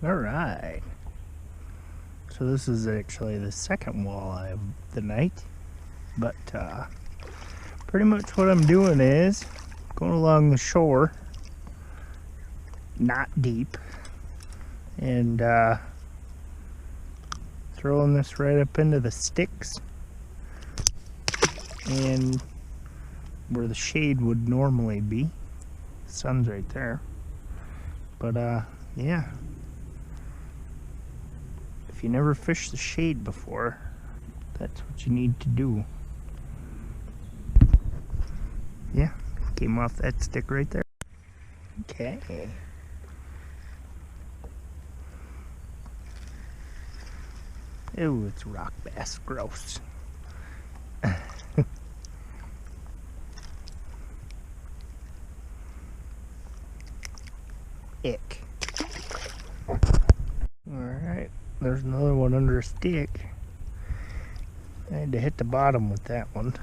Alright. So this is actually the second walleye of the night. But pretty much what I'm doing is going along the shore, not deep, and throwing this right up into the sticks and where the shade would normally be. The sun's right there. But yeah. If you never fished the shade before, that's what you need to do. Yeah, came off that stick right there. Okay. Ew, it's rock bass. Gross. Ick. Alright, there's another one under a stick. I had to hit the bottom with that one.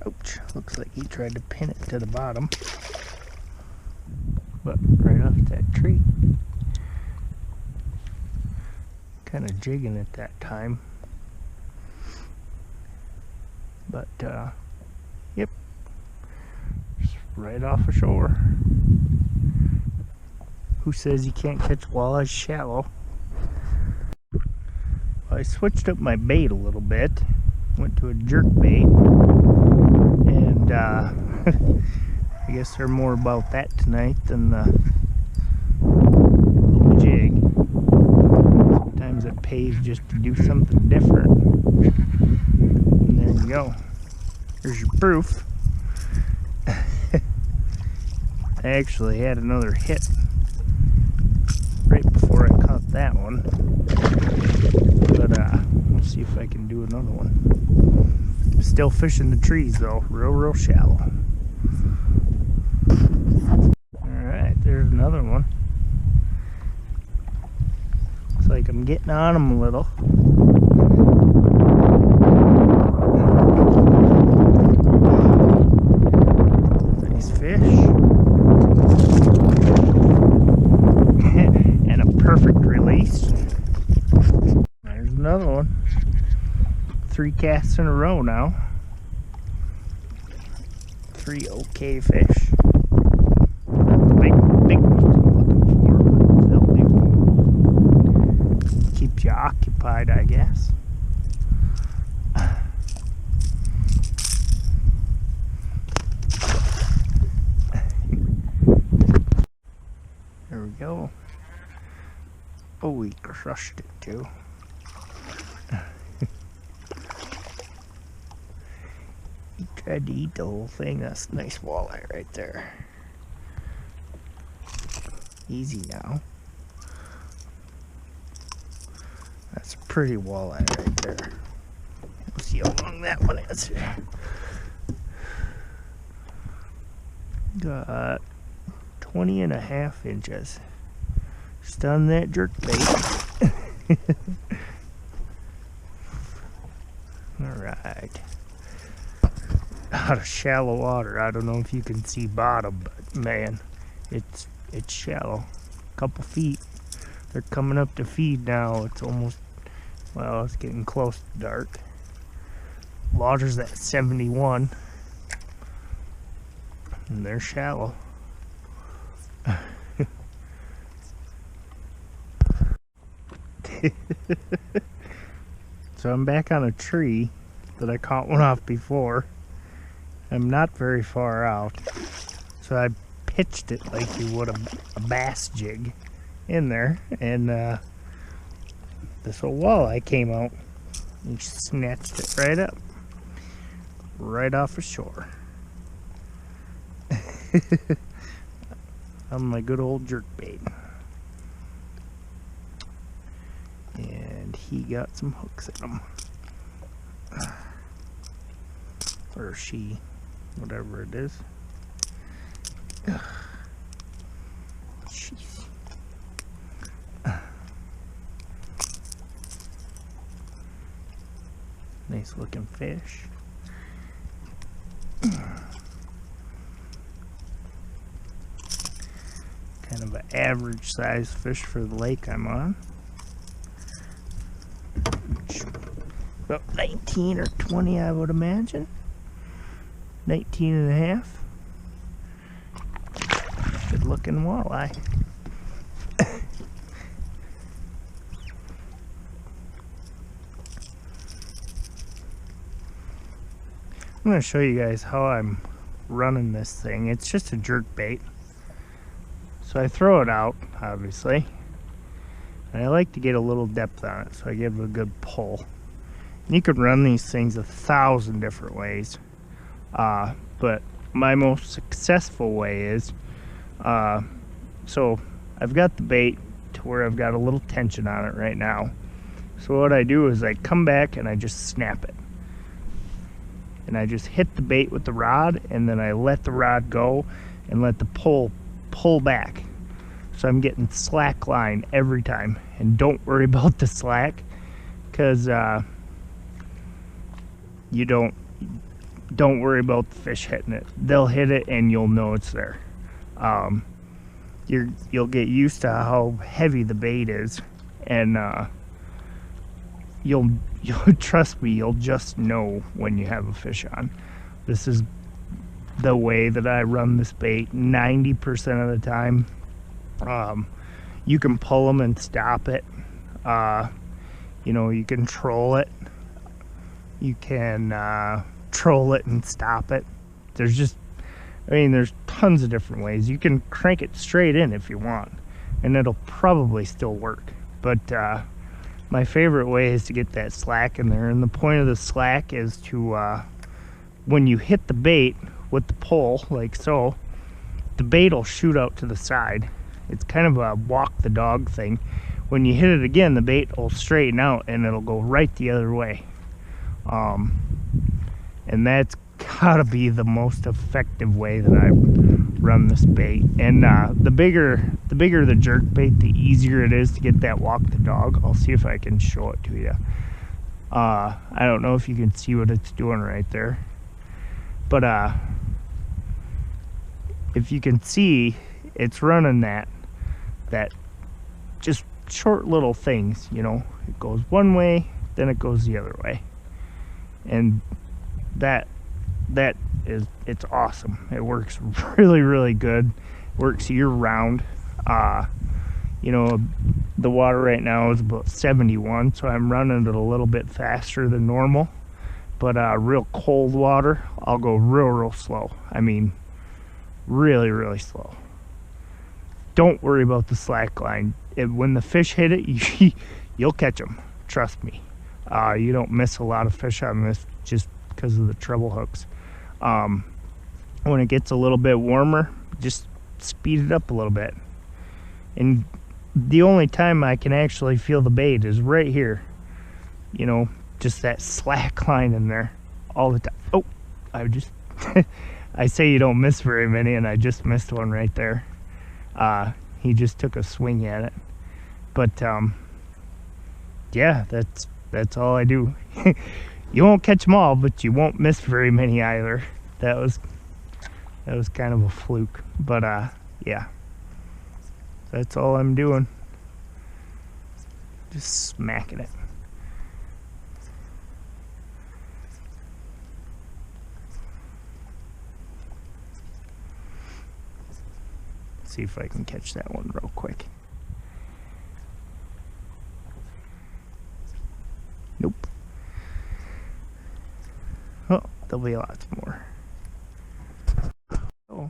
Ouch, looks like he tried to pin it to the bottom. But right off that tree. Kind of jigging at that time. But, yep. Just right off the shore. Who says you can't catch walleyes shallow? Well, I switched up my bait a little bit. Went to a jerkbait. And I guess they're more about that tonight than the little jig. Sometimes it pays just to do something different. And there you go. Here's your proof. I actually had another hit right before I caught that one. But we'll see if I can do another one. Still fishing the trees though, real shallow. Alright, there's another one. Looks like I'm getting on them a little. Nice fish. And a perfect release. There's another one. 3 casts in a row now. 3 okay fish. Not the big ones I'm looking for, but they'll do. Keeps you occupied, I guess. There we go. Oh, we crushed it too. He tried to eat the whole thing. That's a nice walleye right there. Easy now. That's a pretty walleye right there. We'll see how long that one is. Got 20.5 inches. Just on that jerkbait. Alright. Out of shallow water. I don't know if you can see bottom, but man, it's shallow. A couple feet. They're coming up to feed now. It's almost, well, it's getting close to dark. Water's at 71. And they're shallow. So I'm back on a tree that I caught one off before. I'm not very far out, so I pitched it like you would a bass jig in there, and this old walleye came out and snatched it right up, right off the shore. On my good old jerkbait. And he got some hooks in him. Or she, whatever it is. Jeez. Nice looking fish. kind of an average size fish for the lake I'm on. About 19 or 20, I would imagine. 19 and a half. Good looking walleye. I'm going to show you guys how I'm running this thing. It's just a jerk bait. So I throw it out, obviously. And I like to get a little depth on it, so I give it a good pull. And you could run these things 1,000 different ways. But my most successful way is, so I've got the bait to where I've got a little tension on it right now. So what I do is I come back and I just snap it. And I just hit the bait with the rod, and then I let the rod go and let the pull back. So I'm getting slack line every time. And don't worry about the slack, because you don't worry about the fish hitting it. They'll hit it and you'll know it's there. You'll get used to how heavy the bait is, and you'll trust me, you'll just know when you have a fish on. This is the way that I run this bait 90% of the time. You can pull them and stop it. You know, you can troll it. You can troll it and stop it. There's tons of different ways. You can crank it straight in if you want, and it'll probably still work. But my favorite way is to get that slack in there, and the point of the slack is to, when you hit the bait with the pole, like so, the bait will shoot out to the side. It's kind of a walk the dog thing. When you hit it again, the bait will straighten out and it'll go right the other way. And that's gotta be the most effective way that I run this bait. And the bigger the jerk bait, the easier it is to get that walk the dog. I'll see if I can show it to you. I don't know if you can see what it's doing right there, but if you can see, it's running that just short little things, you know. It goes one way, then it goes the other way, and it's awesome. It works really, really good. Works year round. You know, the water right now is about 71, so I'm running it a little bit faster than normal. But real cold water, I'll go real slow. I mean, really, really slow. Don't worry about the slack line. When the fish hit it, you'll catch them. Trust me. You don't miss a lot of fish on this just because of the treble hooks. When it gets a little bit warmer, just speed it up a little bit. And the only time I can actually feel the bait is right here. You know, just that slack line in there all the time. Oh, I say you don't miss very many, and I just missed one right there. He just took a swing at it. But yeah, that's all I do. You won't catch them all, but you won't miss very many either. That was kind of a fluke. But yeah, that's all I'm doing. Just smacking it. See if I can catch that one real quick. Nope. Oh, there'll be lots more. Oh,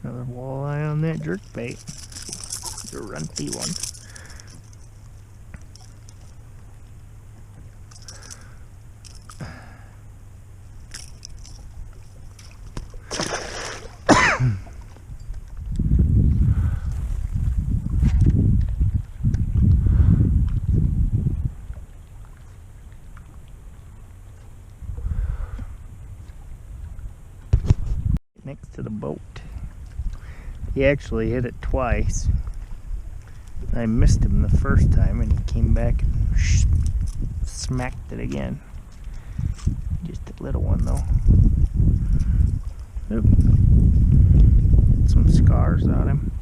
another walleye on that jerk bait. The runty one. Next to the boat. He actually hit it twice. I missed him the first time, and he came back and smacked it again. Just a little one though. Oop. Some scars on him.